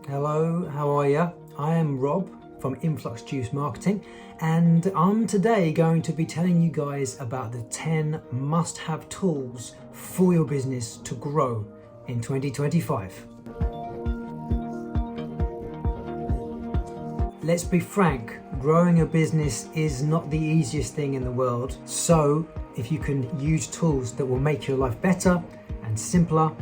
Hello, how are you? I am Rob from InfluxJuice Marketing, and I'm today going to be telling you guys about the 10 must-have tools for your business to grow in 2025. Let's be frank, growing a business is not the easiest thing in the world. So if you can use tools that will make your life better and simpler,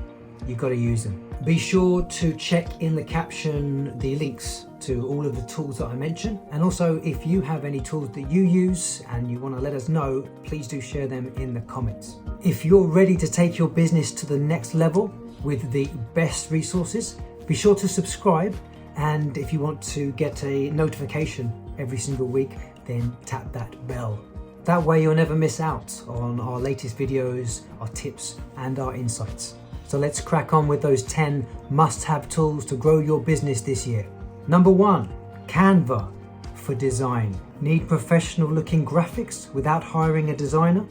you've got to use them. Be sure to check in the caption the links to all of the tools that I mentioned. And also, if you have any tools that you use and you want to let us know, please do share them in the comments. If you're ready to take your business to the next level with the best resources, be sure to subscribe. And if you want to get a notification every single week, then tap that bell. That way you'll never miss out on our latest videos, our tips, and our insights. So let's crack on with those 10 must-have tools to grow your business this year. Number 1, Canva for design. Need professional looking graphics without hiring a designer?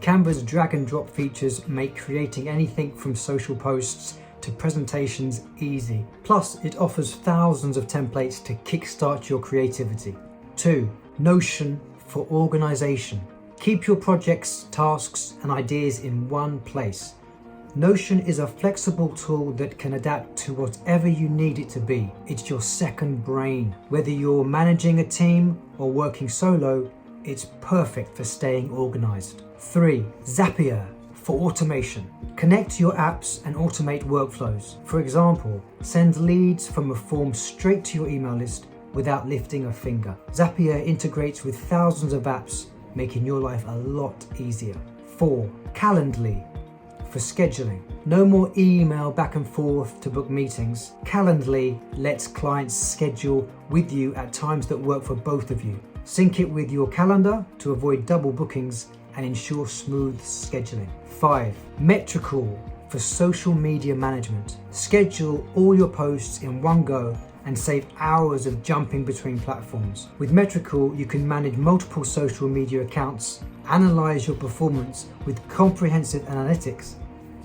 Canva's drag and drop features make creating anything from social posts to presentations easy. Plus, it offers thousands of templates to kickstart your creativity. 2, Notion for organization. Keep your projects, tasks, and ideas in one place. Notion is a flexible tool that can adapt to whatever you need it to be. It's your second brain. Whether you're managing a team or working solo, it's perfect for staying organized. 3, Zapier for automation. Connect your apps and automate workflows. For example, send leads from a form straight to your email list without lifting a finger. Zapier integrates with thousands of apps, making your life a lot easier. 4, Calendly for scheduling. No more email back and forth to book meetings. Calendly lets clients schedule with you at times that work for both of you. Sync it with your calendar to avoid double bookings and ensure smooth scheduling. 5, Metricool for social media management. Schedule all your posts in one go and save hours of jumping between platforms. With Metricool, you can manage multiple social media accounts, analyze your performance with comprehensive analytics,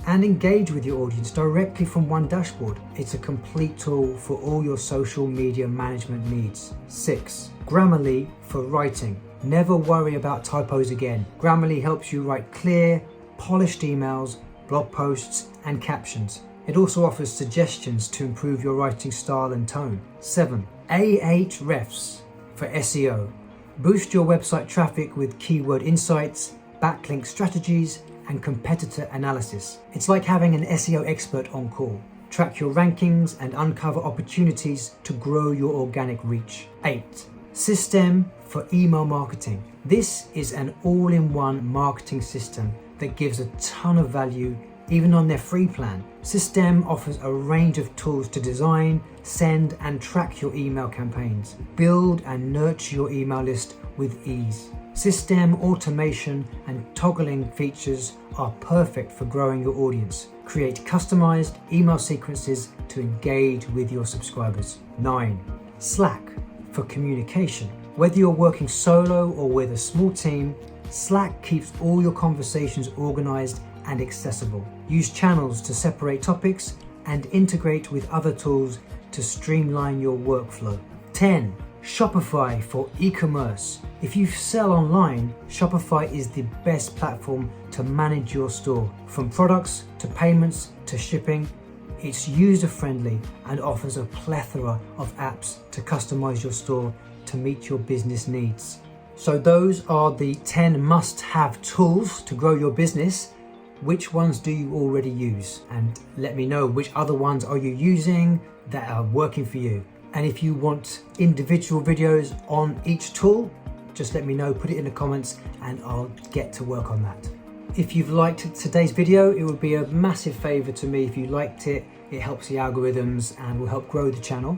and engage with your audience directly from one dashboard. It's a complete tool for all your social media management needs. 6, Grammarly for writing. Never worry about typos again. Grammarly helps you write clear, polished emails, blog posts, and captions. It also offers suggestions to improve your writing style and tone. 7, Ahrefs for SEO. Boost your website traffic with keyword insights, backlink strategies, and competitor analysis. It's like having an SEO expert on call. Track your rankings and uncover opportunities to grow your organic reach. 8, Systeme for email marketing. This is an all-in-one marketing system that gives a ton of value even on their free plan. Systeme offers a range of tools to design, send, and track your email campaigns. Build and nurture your email list with ease. Systeme automation and toggling features are perfect for growing your audience. Create customized email sequences to engage with your subscribers. 9, Slack for communication. Whether you're working solo or with a small team, Slack keeps all your conversations organized and accessible. Use channels to separate topics and integrate with other tools to streamline your workflow. 10, Shopify for e-commerce. If you sell online, Shopify is the best platform to manage your store. From products to payments to shipping, it's user-friendly and offers a plethora of apps to customize your store to meet your business needs. So those are the 10 must-have tools to grow your business. Which ones do you already use? And let me know which other ones are you using that are working for you. And if you want individual videos on each tool, just let me know, put it in the comments, and I'll get to work on that. If you've liked today's video, it would be a massive favor to me if you liked it. It helps the algorithms and will help grow the channel.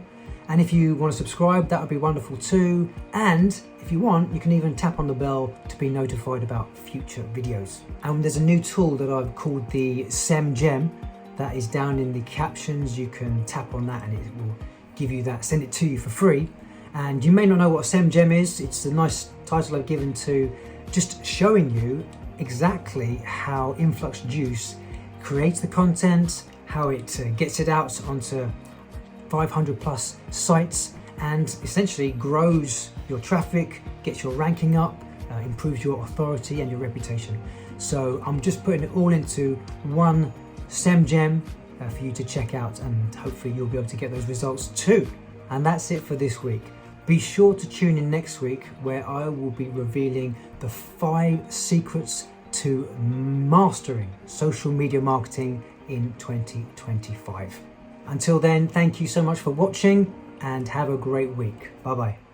And if you want to subscribe, that would be wonderful too. And if you want, you can even tap on the bell to be notified about future videos. And there's a new tool that I've called the SEM Gem that is down in the captions. You can tap on that and it will give you that, send it to you for free. And you may not know what SEM Gem is. It's a nice title I've given to just showing you exactly how InfluxJuice creates the content, how it gets it out onto 500 plus sites and essentially grows your traffic, gets your ranking up, improves your authority and your reputation. So I'm just putting it all into one SEM Gem for you to check out, and hopefully you'll be able to get those results too. And that's it for this week. Be sure to tune in next week where I will be revealing the 5 secrets to mastering social media marketing in 2025. Until then, thank you so much for watching and have a great week. Bye bye.